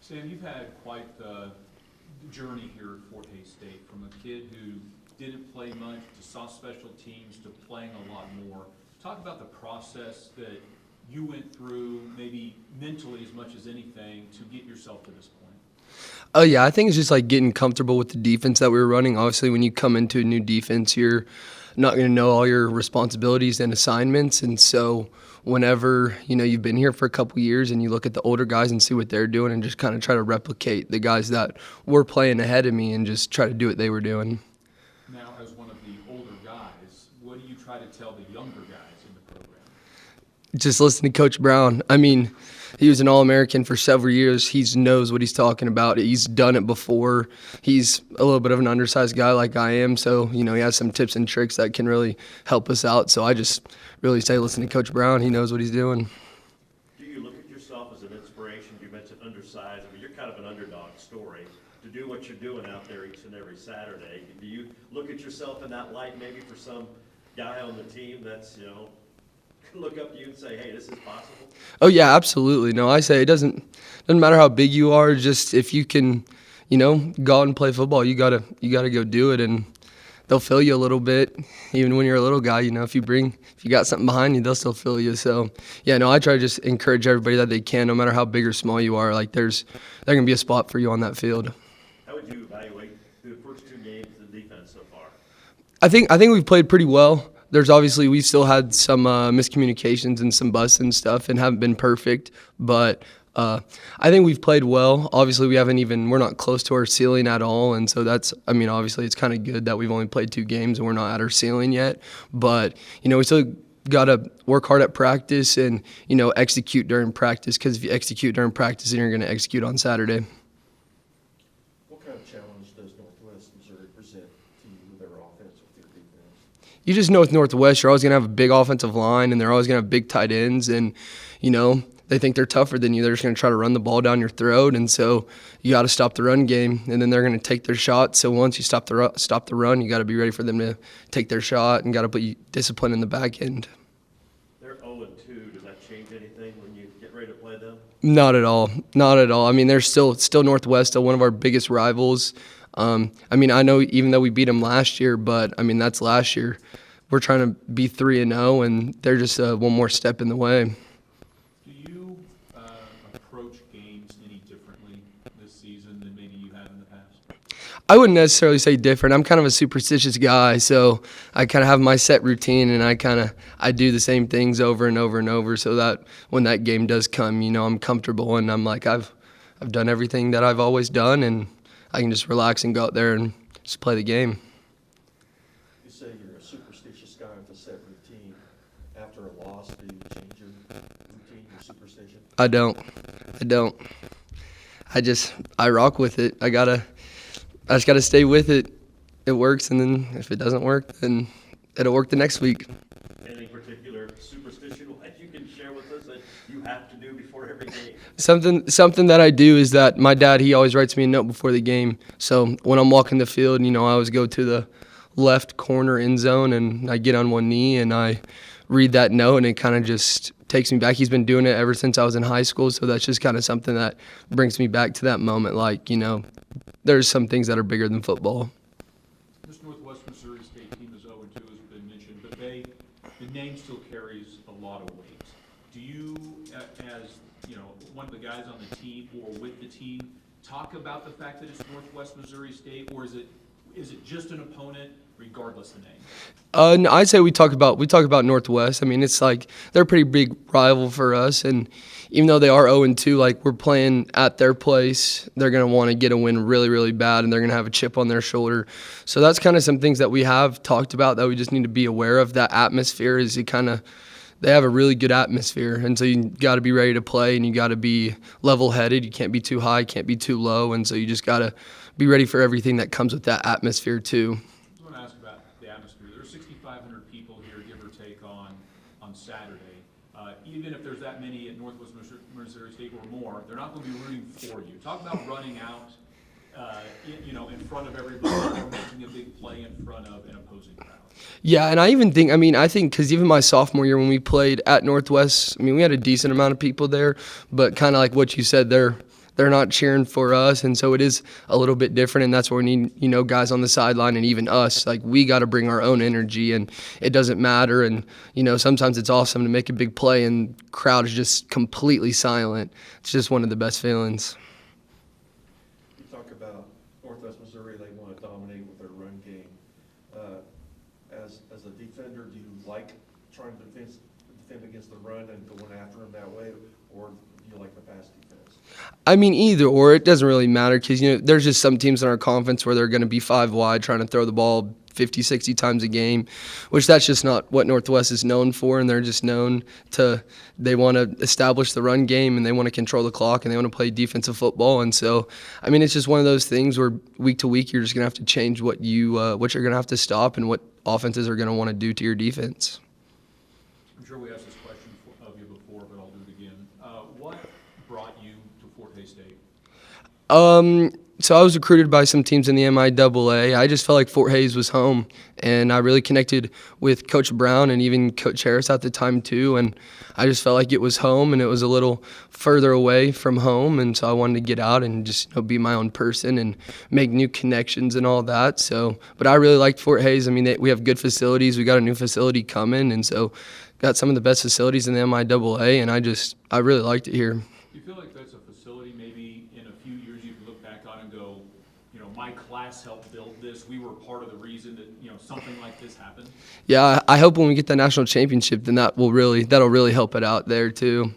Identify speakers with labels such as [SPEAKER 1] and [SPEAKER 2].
[SPEAKER 1] Sam, you've had quite the journey here at Fort Hays State, from a kid who didn't play much to soft special teams to playing a lot more. Talk about the process that you went through, maybe mentally as much as anything, to get yourself to this point.
[SPEAKER 2] Oh, yeah, I think it's just like getting comfortable with the defense that we were running. Obviously, when you come into a new defense, you're not going to know all your responsibilities and assignments. And so whenever, you've been here for a couple years and you look at the older guys and see what they're doing and just kind of try to replicate the guys that were playing ahead of me and just try to do what they were doing.
[SPEAKER 1] Now, as one of the older guys, what do you try to tell the younger guys in the program?
[SPEAKER 2] Just listen to Coach Brown. I mean, he was an All-American for several years. He knows what he's talking about. He's done it before. He's a little bit of an undersized guy like I am, so, he has some tips and tricks that can really help us out. So I just really say listen to Coach Brown. He knows what he's doing.
[SPEAKER 3] Do you look at yourself as an inspiration? You mentioned undersized. I mean, you're kind of an underdog story. To do what you're doing out there each and every Saturday, do you look at yourself in that light maybe for some guy on the team that's, look up to you and say, hey, this is possible?
[SPEAKER 2] Oh, yeah, absolutely. No, I say it doesn't matter how big you are. Just if you can, go out and play football, you gotta go do it, and they'll feel you a little bit. Even when you're a little guy, if you got something behind you, they'll still feel you. So, yeah, no, I try to just encourage everybody that they can, no matter how big or small you are. Like there can be a spot for you on that field.
[SPEAKER 3] How would you evaluate the first two games of the defense so far?
[SPEAKER 2] I think we've played pretty well. We've still had some miscommunications and some busts and stuff and haven't been perfect, but I think we've played well. Obviously, we're not close to our ceiling at all, and so obviously it's kind of good that we've only played 2 games and we're not at our ceiling yet, but, we still got to work hard at practice and, execute during practice, because if you execute during practice, then you're going to execute on Saturday.
[SPEAKER 4] What kind of challenge does Northwest Missouri present to you with their offense, with their defense?
[SPEAKER 2] You just know with Northwest, you're always going to have a big offensive line, and they're always going to have big tight ends, and, they think they're tougher than you. They're just going to try to run the ball down your throat, and so you got to stop the run game, and then they're going to take their shot. So once you stop the run, you got to be ready for them to take their shot and got to put discipline in the back end.
[SPEAKER 3] They're 0-2. Does that change anything when you get ready to play them?
[SPEAKER 2] Not at all. Not at all. I mean, they're still Northwest, still one of our biggest rivals. I know even though we beat them last year, but, that's last year. We're trying to be 3-0, and they're just one more step in the way.
[SPEAKER 1] Do you approach games any differently this season than maybe you have in the past?
[SPEAKER 2] I wouldn't necessarily say different. I'm kind of a superstitious guy, so I kind of have my set routine, and I do the same things over and over and over, so that when that game does come, I'm comfortable, and I'm like, I've done everything that I've always done, and I can just relax and go out there and just play the game.
[SPEAKER 4] You say you're a superstitious guy with a set routine. After a loss, do you change your routine, your superstition?
[SPEAKER 2] I don't. I rock with it. I just gotta stay with it. It works, and then if it doesn't work, then it'll work the next week.
[SPEAKER 3] Any particular superstition that you can share with us that you have to do before every game?
[SPEAKER 2] Something that I do is that my dad, he always writes me a note before the game. So when I'm walking the field, I always go to the left corner end zone, and I get on one knee and I read that note, and it kind of just takes me back. He's been doing it ever since I was in high school, so that's just kind of something that brings me back to that moment. Like, there's some things that are bigger than football.
[SPEAKER 1] This Northwest Missouri State team is 0-2, has been mentioned, but the name still carries a lot of weight. Do you, as one of the guys on the team or with the team, talk about the fact that it's Northwest Missouri State, or is it just an opponent regardless of the name?
[SPEAKER 2] No, I'd say we talk about Northwest. It's like they're a pretty big rival for us, and even though they are 0-2, like we're playing at their place, they're going to want to get a win really, really bad, and they're going to have a chip on their shoulder. So that's kind of some things that we have talked about that we just need to be aware of. That atmosphere is they have a really good atmosphere, and so you got to be ready to play, and you got to be level-headed. You can't be too high, can't be too low, and so you just got to be ready for everything that comes with that atmosphere too.
[SPEAKER 1] I want to ask about the atmosphere. There are 6,500 people here, give or take, on Saturday. Even if there's that many at Northwest Missouri State or more, they're not going to be rooting for you. Talk about running out, in front of everybody or making a big play in front of an opposing crowd.
[SPEAKER 2] Yeah, and I think because even my sophomore year when we played at Northwest, we had a decent amount of people there, but kind of like what you said, they're they're not cheering for us, and so it is a little bit different, and that's where we need, guys on the sideline and even us. Like, we got to bring our own energy, and it doesn't matter. And, sometimes it's awesome to make a big play and crowd is just completely silent. It's just one of the best feelings.
[SPEAKER 4] You talk about Northwest Missouri, they want to dominate with their run game. As a defender, do you like trying to defend against the run and going after them that way, or do you like the pass defense?
[SPEAKER 2] I mean, either or. It doesn't really matter because, there's just some teams in our conference where they're going to be 5 wide trying to throw the ball 50, 60 times a game, which that's just not what Northwest is known for, and they're just known to – they want to establish the run game, and they want to control the clock, and they want to play defensive football. And so, I mean, it's just one of those things where week to week you're just going to have to change what you're going to have to stop and what offenses are going to want to do to your defense.
[SPEAKER 1] I'm sure we asked this question of you before, but I'll do it again. What brought you to Fort Hays State?
[SPEAKER 2] So I was recruited by some teams in the MIAA. I just felt like Fort Hays was home, and I really connected with Coach Brown and even Coach Harris at the time too, and I just felt like it was home, and it was a little further away from home, and so I wanted to get out and just be my own person and make new connections and all that. So, but I really liked Fort Hays. I mean, we have good facilities. We got a new facility coming, and so got some of the best facilities in the MIAA, and I really liked it here.
[SPEAKER 1] Do you feel like that's a facility maybe in a few years you can look back on and go, my class helped build this. We were part of the reason that, something like this happened?
[SPEAKER 2] Yeah, I hope when we get that national championship, then that'll really help it out there too.